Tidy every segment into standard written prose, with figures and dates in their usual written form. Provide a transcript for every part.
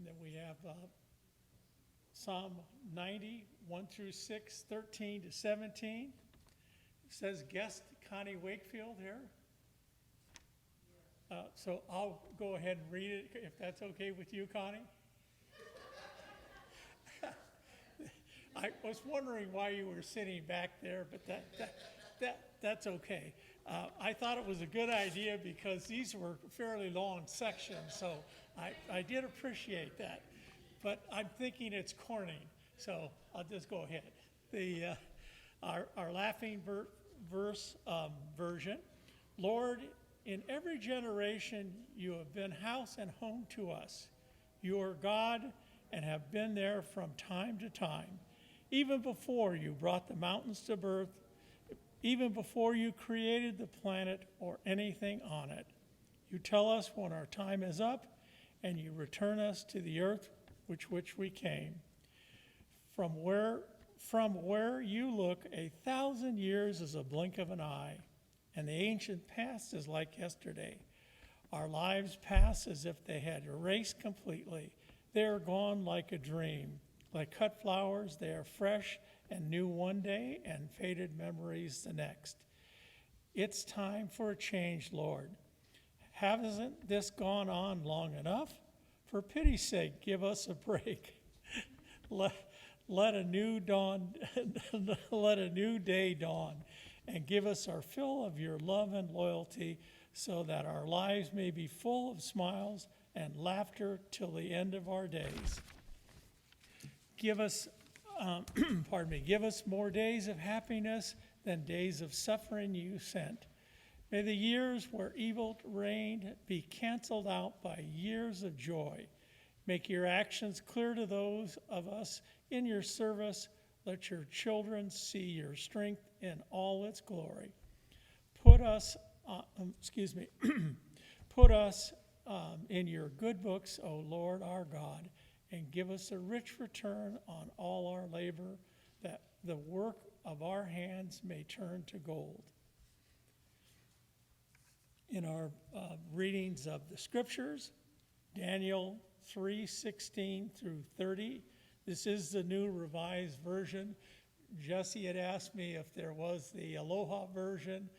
then we have Psalm 90, 1 through 6, 13 to 17. It says guest Connie Wakefield here. So I'll go ahead and read it if that's okay with you, Connie. I was wondering why you were sitting back there, but that's okay. I thought it was a good idea because these were fairly long sections, so I did appreciate that. But I'm thinking it's corny, so I'll just go ahead. Our laughing verse version. Lord, in every generation you have been house and home to us. You are God and have been there from time to time. Even before you brought the mountains to birth, even before you created the planet or anything on it. You tell us when our time is up, and you return us to the earth which we came. From where you look, 1,000 years is a blink of an eye, and the ancient past is like yesterday. Our lives pass as if they had erased completely. They are gone like a dream. Like cut flowers, they are fresh and new one day and faded memories the next. It's time for a change, Lord. Hasn't this gone on long enough? For pity's sake, give us a break. Let a new day dawn, and give us our fill of your love and loyalty, so that our lives may be full of smiles and laughter till the end of our days. Give us, give us more days of happiness than days of suffering you sent. May the years where evil reigned be canceled out by years of joy. Make your actions clear to those of us in your service. Let your children see your strength in all its glory. Put us in your good books, O Lord our God, and give us a rich return on all our labor, that the work of our hands may turn to gold. In our readings of the scriptures, Daniel 3:16 through 30. This is the New Revised Version. Jesse had asked me if there was the Aloha version.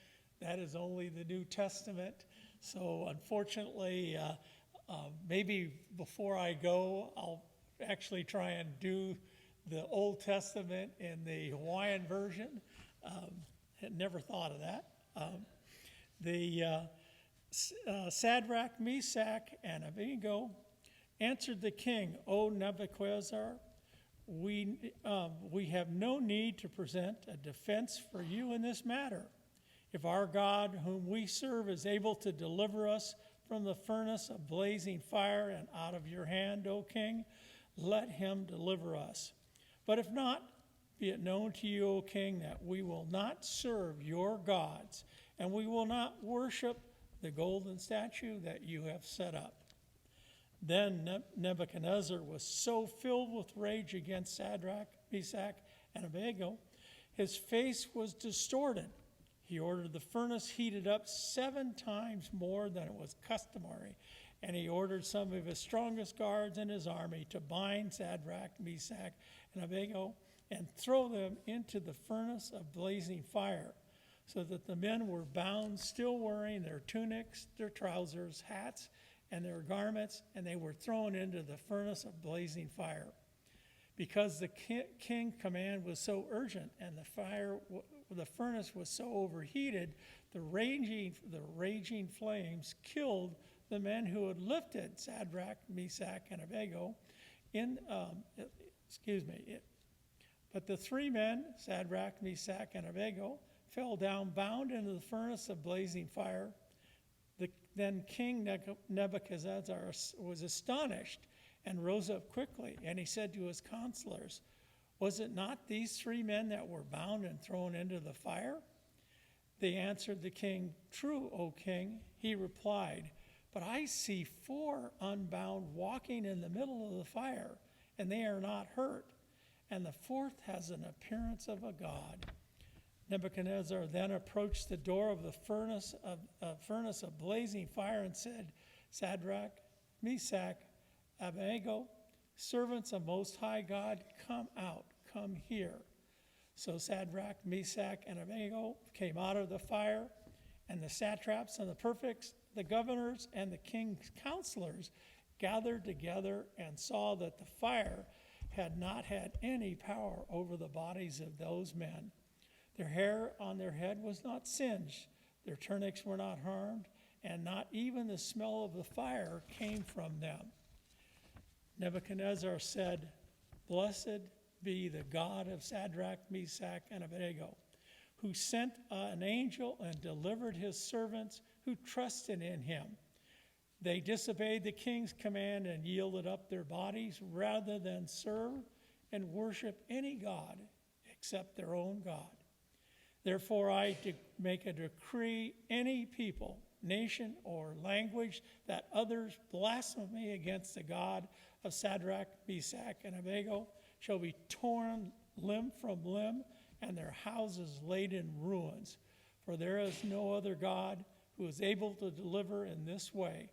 That is only the New Testament. So unfortunately, maybe before I go, I'll actually try and do the Old Testament in the Hawaiian version. Had never thought of that. Shadrach, Meshach, and Abednego answered the king, O Nebuchadnezzar, we have no need to present a defense for you in this matter. If our God, whom we serve, is able to deliver us from the furnace of blazing fire and out of your hand, O king, let him deliver us. But if not, be it known to you, O king, that we will not serve your gods, and we will not worship the golden statue that you have set up. Then Nebuchadnezzar was so filled with rage against Shadrach, Meshach, and Abednego, his face was distorted. He ordered the furnace heated up 7 times more than it was customary, and he ordered some of his strongest guards in his army to bind Shadrach, Meshach, and Abednego and throw them into the furnace of blazing fire, so that the men were bound, still wearing their tunics, their trousers, hats, and their garments, and they were thrown into the furnace of blazing fire. Because the king's command was so urgent and the furnace was so overheated, the raging flames killed the men who had lifted Shadrach, Meshach, and Abednego. But the 3 men, Shadrach, Meshach, and Abednego, fell down bound into the furnace of blazing fire. Then King Nebuchadnezzar was astonished and rose up quickly, and he said to his counselors, was it not these 3 men that were bound and thrown into the fire? They answered the king, true, O king. He replied, but I see 4 unbound walking in the middle of the fire, and they are not hurt, and the 4th has an appearance of a god. Nebuchadnezzar then approached the door of the furnace of blazing fire and said, Shadrach, Meshach, Abednego, servants of Most High God, come out, come here. So Shadrach, Meshach, and Abednego came out of the fire, and the satraps and the prefects, the governors, and the king's counselors gathered together and saw that the fire had not had any power over the bodies of those men. Their hair on their head was not singed, their tunics were not harmed, and not even the smell of the fire came from them. Nebuchadnezzar said, "Blessed be the God of Shadrach, Meshach, and Abednego, who sent an angel and delivered his servants who trusted in him. They disobeyed the king's command and yielded up their bodies rather than serve and worship any god except their own God. Therefore I make a decree: any people, nation, or language that utters blasphemy against the God of Shadrach, Meshach, and Abednego shall be torn limb from limb, and their houses laid in ruins. For there is no other God who is able to deliver in this way."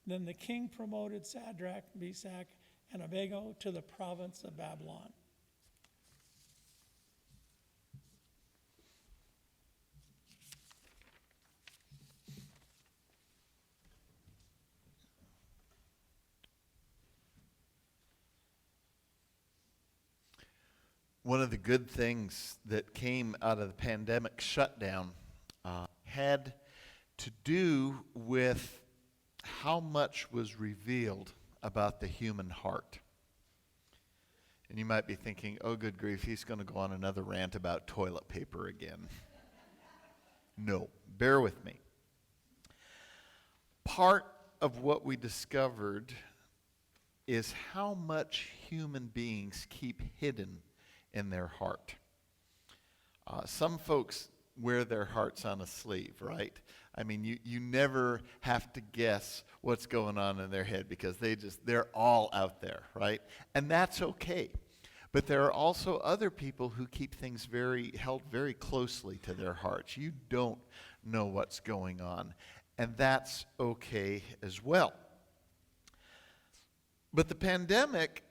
Then the king promoted Shadrach, Meshach, and Abednego to the province of Babylon. One of the good things that came out of the pandemic shutdown had to do with how much was revealed about the human heart. And you might be thinking, oh, good grief, he's going to go on another rant about toilet paper again. No, bear with me. Part of what we discovered is how much human beings keep hidden in their heart. Some folks wear their hearts on a sleeve, right? I mean, you never have to guess what's going on in their head because they're all out there, right? And that's okay. But there are also other people who keep things held very closely to their hearts. You don't know what's going on, and that's okay as well. But the pandemic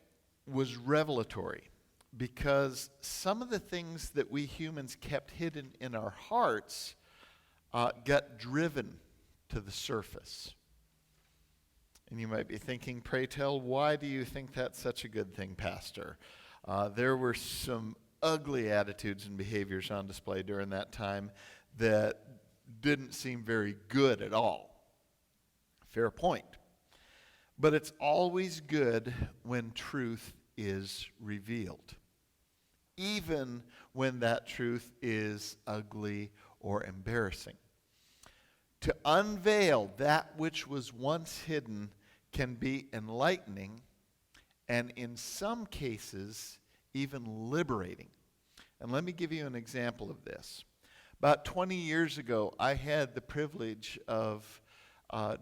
was revelatory, because some of the things that we humans kept hidden in our hearts got driven to the surface. And you might be thinking, pray tell, why do you think that's such a good thing, Pastor? There were some ugly attitudes and behaviors on display during that time that didn't seem very good at all. Fair point. But it's always good when truth is revealed, even when that truth is ugly or embarrassing. To unveil that which was once hidden can be enlightening, and in some cases, even liberating. And let me give you an example of this. About 20 years ago, I had the privilege of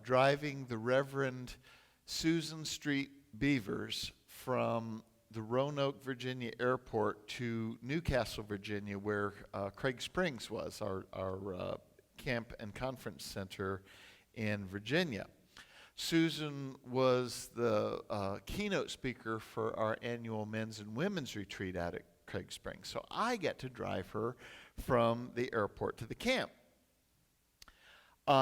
driving the Reverend Susan Street Beavers from the Roanoke, Virginia airport to Newcastle, Virginia, where Craig Springs was, our camp and conference center in Virginia. Susan was the keynote speaker for our annual men's and women's retreat out at Craig Springs. So I get to drive her from the airport to the camp.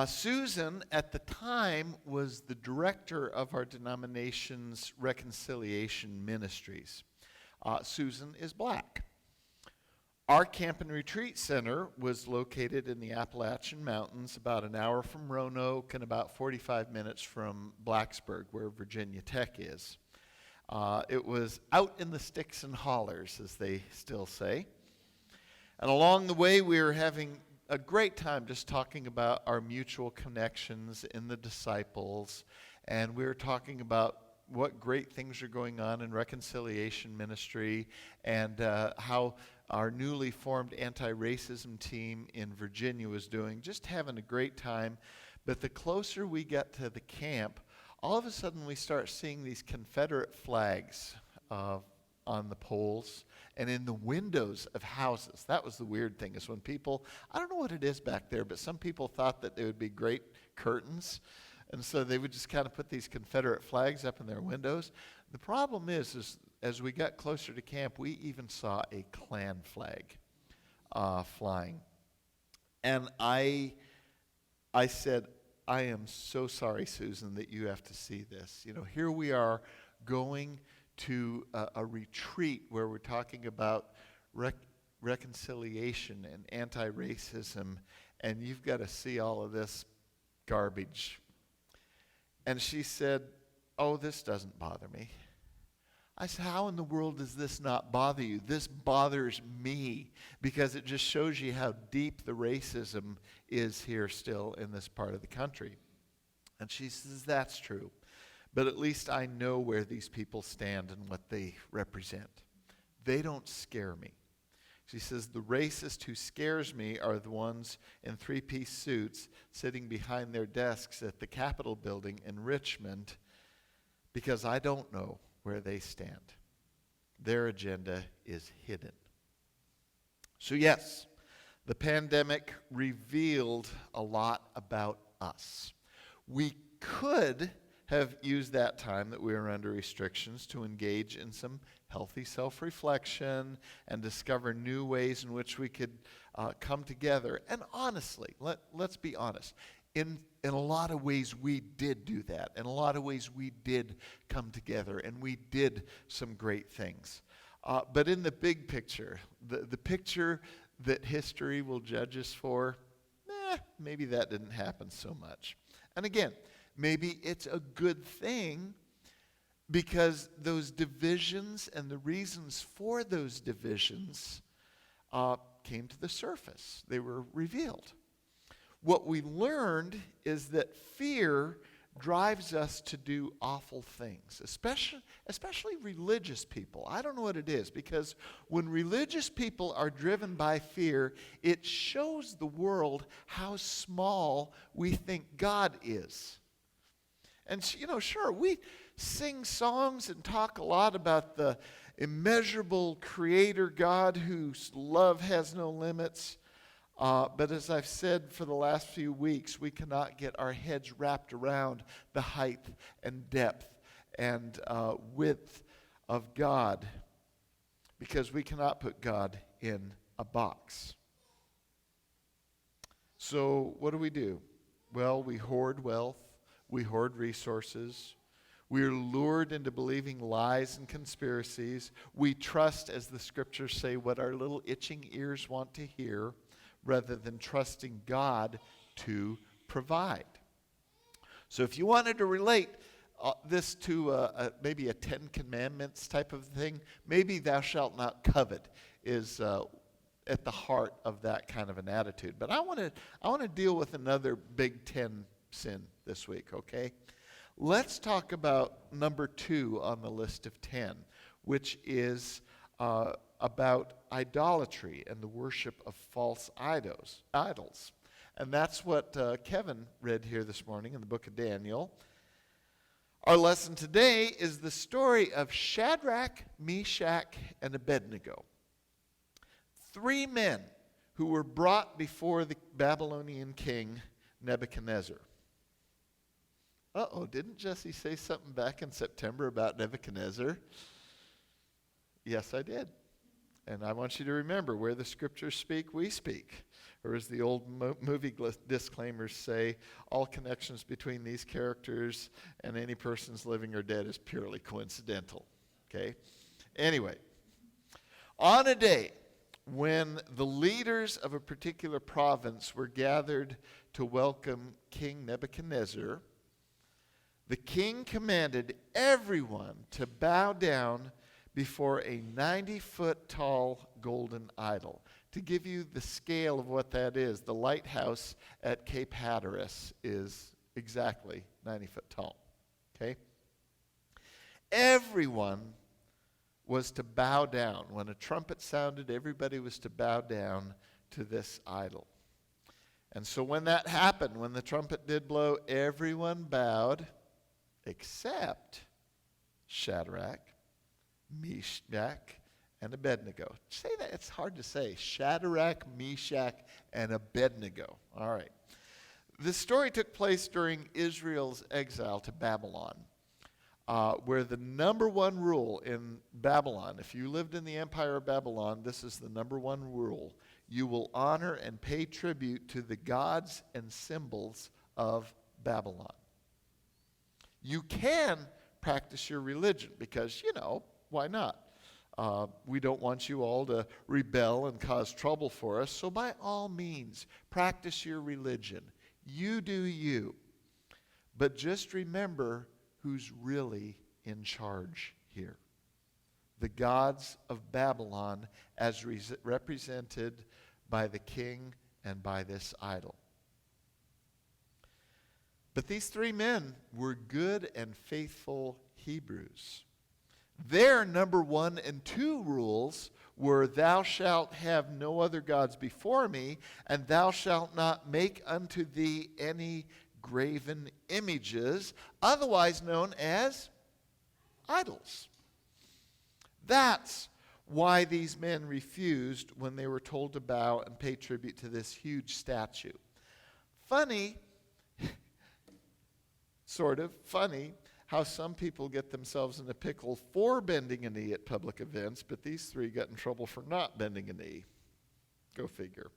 Susan, at the time, was the director of our denomination's reconciliation ministries. Susan is black. Our camp and retreat center was located in the Appalachian Mountains, about an hour from Roanoke and about 45 minutes from Blacksburg, where Virginia Tech is. It was out in the sticks and hollers, as they still say. And along the way, we were having a great time just talking about our mutual connections in the disciples, and we were talking about what great things are going on in reconciliation ministry, and how our newly formed anti-racism team in Virginia was doing, just having a great time. But the closer we get to the camp, all of a sudden we start seeing these Confederate flags on the poles and in the windows of houses. That was the weird thing, is when people, I don't know what it is back there, but some people thought that they would be great curtains And so they would just kind of put these Confederate flags up in their windows. The problem is as we got closer to camp, we even saw a Klan flag flying. And I said, I am so sorry, Susan, that you have to see this. You know, here we are going to a retreat where we're talking about reconciliation and anti-racism, and you've got to see all of this garbage. And she said, oh, this doesn't bother me. I said, how in the world does this not bother you? This bothers me because it just shows you how deep the racism is here still in this part of the country. And she says, that's true. But at least I know where these people stand and what they represent. They don't scare me. She says, the racist who scares me are the ones in three-piece suits sitting behind their desks at the Capitol building in Richmond because I don't know where they stand. Their agenda is hidden. So yes, the pandemic revealed a lot about us. We could have used that time that we were under restrictions to engage in some healthy self-reflection and discover new ways in which we could come together. And honestly, let's be honest. In a lot of ways, we did do that. In a lot of ways, we did come together, and we did some great things. But in the big picture, the picture that history will judge us for, maybe that didn't happen so much. And again, maybe it's a good thing because those divisions and the reasons for those divisions came to the surface. They were revealed. What we learned is that fear drives us to do awful things, especially religious people. I don't know what it is, because when religious people are driven by fear, it shows the world how small we think God is. And, sure, we sing songs and talk a lot about the immeasurable creator God whose love has no limits. But as I've said for the last few weeks, we cannot get our heads wrapped around the height and depth and width of God because we cannot put God in a box. So what do? Well, we hoard wealth. We hoard resources. We are lured into believing lies and conspiracies. We trust, as the scriptures say, what our little itching ears want to hear, rather than trusting God to provide. So if you wanted to relate this to maybe a Ten Commandments type of thing, maybe thou shalt not covet is at the heart of that kind of an attitude. But I want to deal with another Big Ten sin this week, okay? Let's talk about number 2 on the list of 10, which is about idolatry and the worship of false idols. And that's what Kevin read here this morning in the book of Daniel. Our lesson today is the story of Shadrach, Meshach, and Abednego. 3 men who were brought before the Babylonian king Nebuchadnezzar. Didn't Jesse say something back in September about Nebuchadnezzar? Yes, I did. And I want you to remember, where the scriptures speak, we speak. Or as the old movie disclaimers say, all connections between these characters and any persons living or dead is purely coincidental. Okay? Anyway, on a day when the leaders of a particular province were gathered to welcome King Nebuchadnezzar, the king commanded everyone to bow down before a 90-foot tall golden idol. To give you the scale of what that is, the lighthouse at Cape Hatteras is exactly 90 foot tall. Okay? Everyone was to bow down. When a trumpet sounded, everybody was to bow down to this idol. And so when that happened, when the trumpet did blow, everyone bowed except Shadrach, Meshach, and Abednego. Say that. It's hard to say. Shadrach, Meshach, and Abednego. All right. This story took place during Israel's exile to Babylon, where the number one rule in Babylon, if you lived in the empire of Babylon, this is the number one rule. You will honor and pay tribute to the gods and symbols of Babylon. You can practice your religion because, why not? We don't want you all to rebel and cause trouble for us. So by all means, practice your religion. You do you. But just remember who's really in charge here. The gods of Babylon as represented by the king and by this idol. But these three men were good and faithful Hebrews. Their number 1 and 2 rules were, thou shalt have no other gods before me, and thou shalt not make unto thee any graven images, otherwise known as idols. That's why these men refused when they were told to bow and pay tribute to this huge statue. Funny, sort of funny, how some people get themselves in a pickle for bending a knee at public events, but these three got in trouble for not bending a knee. Go figure.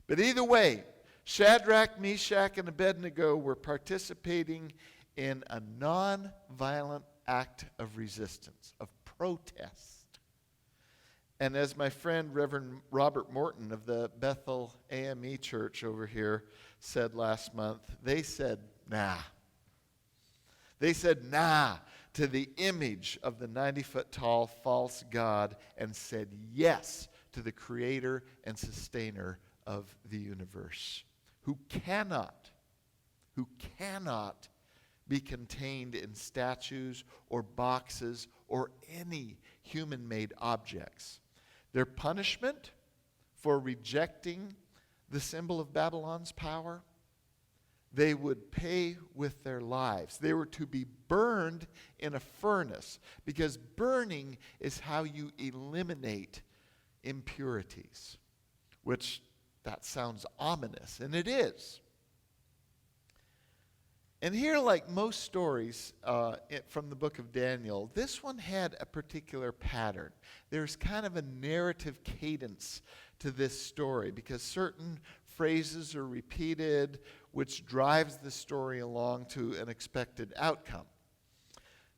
But either way, Shadrach, Meshach, and Abednego were participating in a non-violent act of resistance, of protest. And as my friend Reverend Robert Morton of the Bethel AME Church over here said last month, they said, nah. They said nah to the image of the 90-foot-tall false god and said yes to the creator and sustainer of the universe, who cannot be contained in statues or boxes or any human-made objects. Their punishment for rejecting the symbol of Babylon's power, they would pay with their lives. They were to be burned in a furnace, because burning is how you eliminate impurities, which that sounds ominous, and it is. And here, like most stories from the book of Daniel, this one had a particular pattern. There's kind of a narrative cadence to this story, because certain phrases are repeated, which drives the story along to an expected outcome.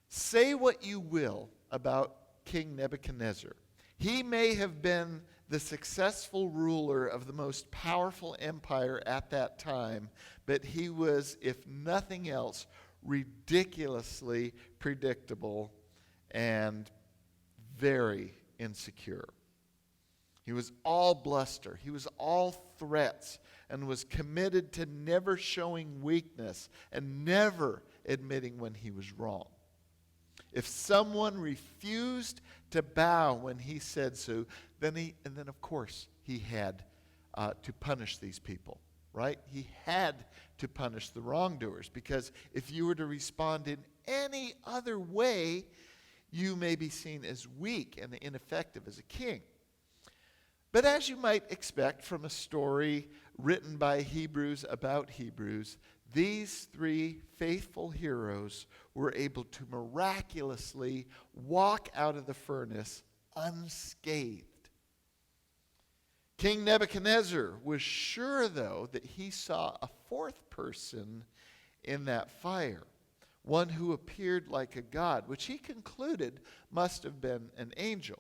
Say what you will about King Nebuchadnezzar. He may have been the successful ruler of the most powerful empire at that time, but he was, if nothing else, ridiculously predictable and very insecure. He was all bluster. He was all threats, and was committed to never showing weakness and never admitting when he was wrong. If someone refused to bow when he said so, then of course he had to punish these people, right? He had to punish the wrongdoers, because if you were to respond in any other way, you may be seen as weak and ineffective as a king. But as you might expect from a story written by Hebrews about Hebrews, these three faithful heroes were able to miraculously walk out of the furnace unscathed. King Nebuchadnezzar was sure, though, that he saw a fourth person in that fire, one who appeared like a god, which he concluded must have been an angel.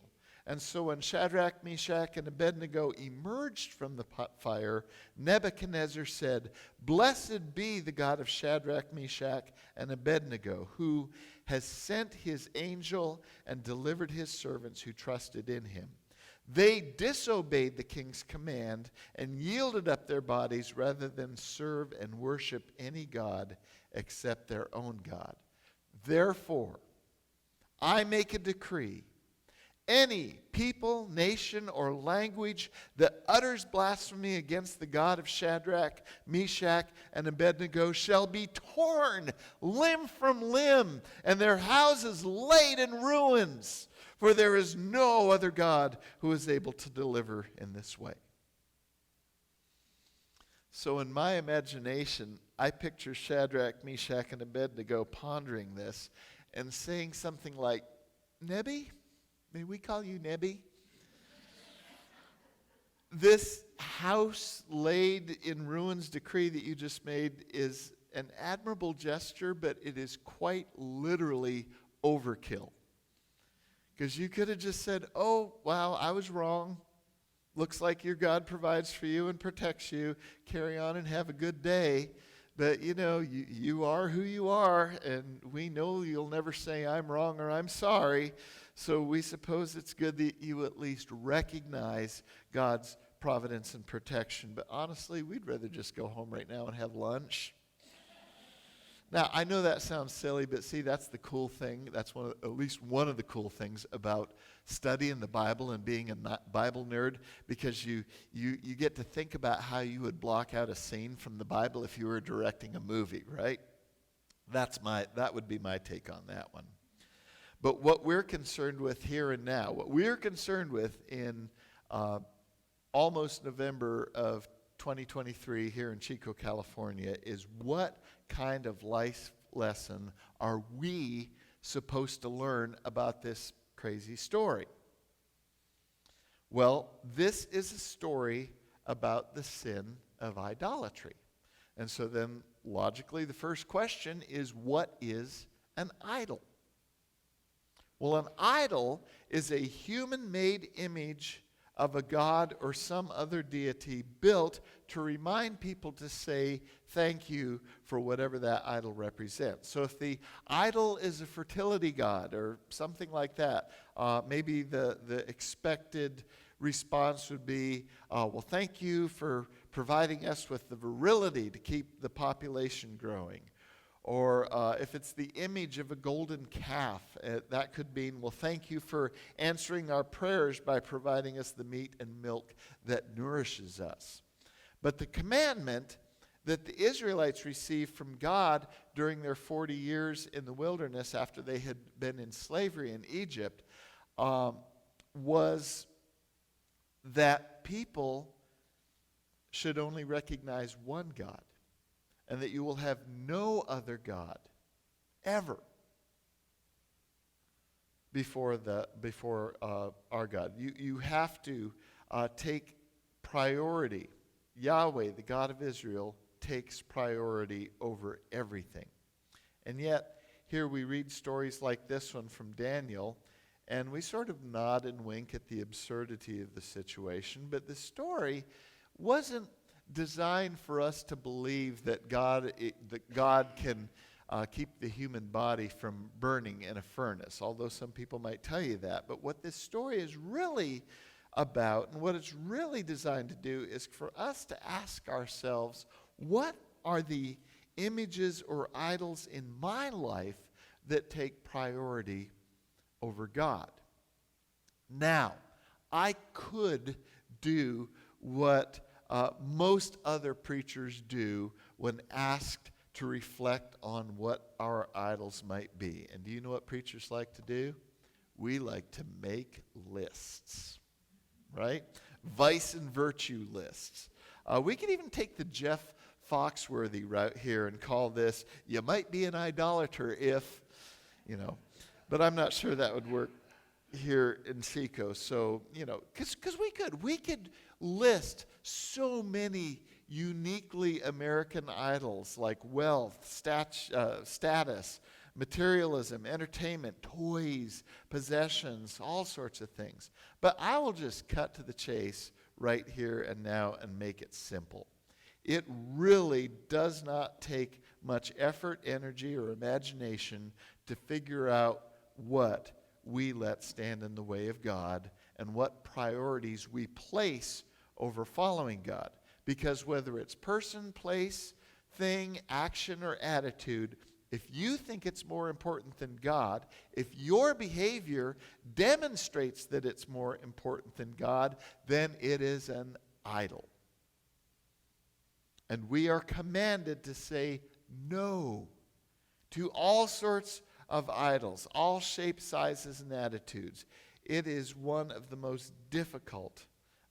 And so when Shadrach, Meshach, and Abednego emerged from the fire, Nebuchadnezzar said, "Blessed be the God of Shadrach, Meshach, and Abednego, who has sent his angel and delivered his servants who trusted in him. They disobeyed the king's command and yielded up their bodies rather than serve and worship any god except their own God. Therefore, I make a decree. Any people, nation, or language that utters blasphemy against the God of Shadrach, Meshach, and Abednego shall be torn limb from limb, and their houses laid in ruins. For there is no other God who is able to deliver in this way." So in my imagination, I picture Shadrach, Meshach, and Abednego pondering this and saying something like, Nebi? May we call you Nebi? This house laid in ruins decree that you just made is an admirable gesture, but it is quite literally overkill. Because you could have just said, oh, wow, I was wrong. Looks like your God provides for you and protects you. Carry on and have a good day. But, you are who you are, and we know you'll never say I'm wrong or I'm sorry. So we suppose it's good that you at least recognize God's providence and protection. But honestly, we'd rather just go home right now and have lunch. Now, I know that sounds silly, but see, that's the cool thing. That's at least one of the cool things about studying the Bible and being a Bible nerd, because you get to think about how you would block out a scene from the Bible if you were directing a movie, right? That would be my take on that one. But what we're concerned with here and now, what we're concerned with in almost November of 2023 here in Chico, California, is what kind of life lesson are we supposed to learn about this crazy story? Well, this is a story about the sin of idolatry. And so then, logically, the first question is, what is an idol? Well, an idol is a human-made image of a god or some other deity built to remind people to say thank you for whatever that idol represents. So if the idol is a fertility god or something like that, maybe the expected response would be, well, thank you for providing us with the virility to keep the population growing. Or if it's the image of a golden calf, that could mean, well, thank you for answering our prayers by providing us the meat and milk that nourishes us. But the commandment that the Israelites received from God during their 40 years in the wilderness after they had been in slavery in Egypt was that people should only recognize one God, and that you will have no other God ever before our God. You have to take priority. Yahweh, the God of Israel, takes priority over everything. And yet, here we read stories like this one from Daniel, and we sort of nod and wink at the absurdity of the situation, but the story wasn't designed for us to believe that God can keep the human body from burning in a furnace, although some people might tell you that. But what this story is really about, and what it's really designed to do, is for us to ask ourselves, what are the images or idols in my life that take priority over God? Now, I could do what most other preachers do when asked to reflect on what our idols might be. And do you know what preachers like to do? We like to make lists, right? Vice and virtue lists. We could even take the Jeff Foxworthy route here and call this, you might be an idolater if, but I'm not sure that would work here in Chico. So, because we could list so many uniquely American idols like wealth, status, materialism, entertainment, toys, possessions, all sorts of things. But I will just cut to the chase right here and now and make it simple. It really does not take much effort, energy, or imagination to figure out what we let stand in the way of God and what priorities we place over following God. Because whether it's person, place, thing, action, or attitude, if you think it's more important than God, if your behavior demonstrates that it's more important than God, then it is an idol. And we are commanded to say no to all sorts of idols, all shapes, sizes, and attitudes. It is one of the most difficult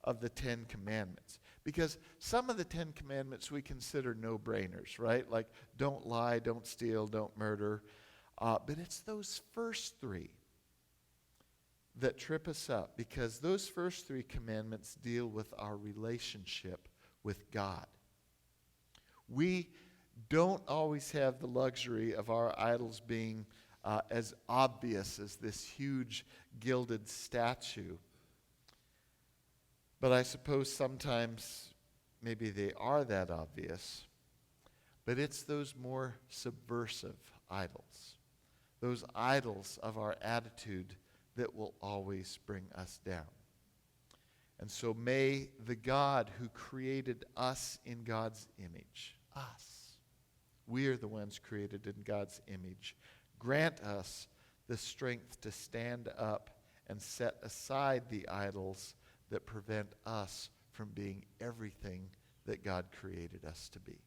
of the 10 Commandments. Because some of the 10 Commandments we consider no-brainers, right? Like don't lie, don't steal, don't murder. But it's those first 3 that trip us up, because those first 3 commandments deal with our relationship with God. We don't always have the luxury of our idols being as obvious as this huge gilded statue. But I suppose sometimes maybe they are that obvious. But it's those more subversive idols, those idols of our attitude that will always bring us down. And so may the God who created us in God's image, us, we are the ones created in God's image, grant us the strength to stand up and set aside the idols that prevent us from being everything that God created us to be.